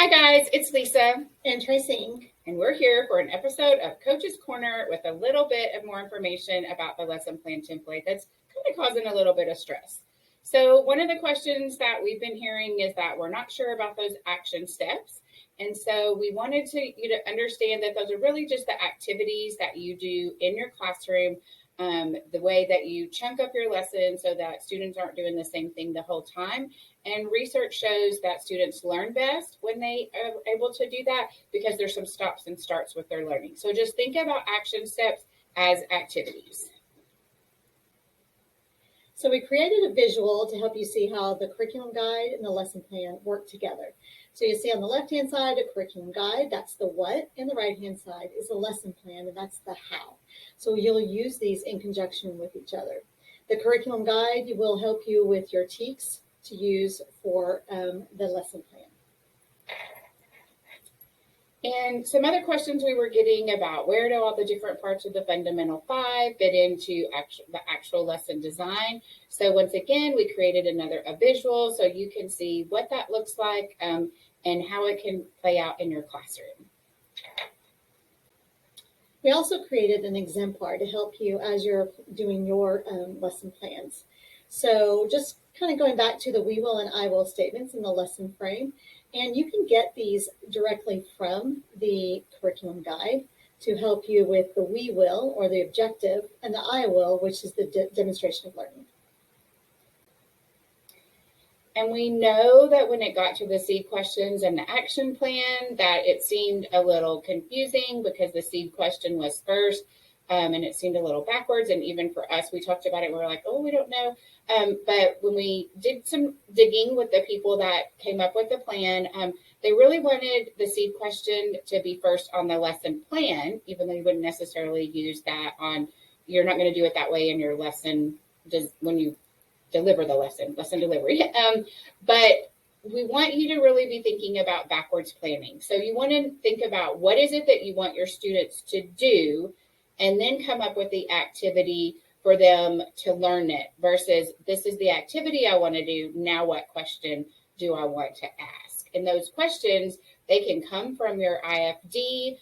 Hi guys, it's Lisa and Tracy, and we're here for an episode of Coach's Corner with a little bit of more information about the lesson plan template that's kind of causing a little bit of stress. So one of the questions that we've been hearing is that we're not sure about those action steps. And so we wanted you to understand that those are really just the activities that you do in your classroom, the way that you chunk up your lesson so that students aren't doing the same thing the whole time. And research shows that students learn best when they are able to do that because there's some stops and starts with their learning. So just think about action steps as activities. So we created a visual to help you see how the curriculum guide and the lesson plan work together. So you see on the left-hand side, a curriculum guide, that's the what, and the right-hand side is a lesson plan, and that's the how. So you'll use these in conjunction with each other. The curriculum guide will help you with your TEKS to use for the lesson plan. And some other questions we were getting about where do all the different parts of the Fundamental 5 fit into the actual lesson design. So once again, we created a visual so you can see what that looks like and how it can play out in your classroom. We also created an exemplar to help you as you're doing your lesson plans. So just kind of going back to the we will and I will statements in the lesson frame. And you can get these directly from the curriculum guide to help you with the we will or the objective and the I will, which is the demonstration of learning. And we know that when it got to the seed questions and the action plan that it seemed a little confusing because the seed question was first and it seemed a little backwards. And even for us, we talked about it. We were like, oh, we don't know. But when we did some digging with the people that came up with the plan, they really wanted the seed question to be first on the lesson plan, even though you wouldn't necessarily use that you're not going to do it that way in your lesson when you deliver the lesson delivery. But we want you to really be thinking about backwards planning. So you want to think about what is it that you want your students to do, and then come up with the activity for them to learn it versus this is the activity I want to do. Now what question do I want to ask? And those questions, they can come from your IFD.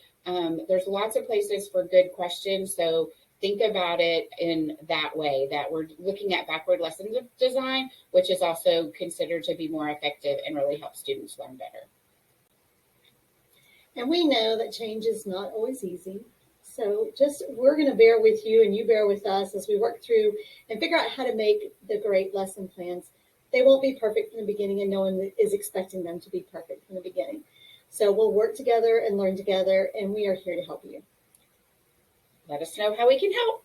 There's lots of places for good questions. So think about it in that way, that we're looking at backward lessons of design, which is also considered to be more effective and really help students learn better. And we know that change is not always easy. So we're going to bear with you and you bear with us as we work through and figure out how to make the great lesson plans. They won't be perfect from the beginning, and no one is expecting them to be perfect from the beginning. So we'll work together and learn together, and we are here to help you. Let us know how we can help.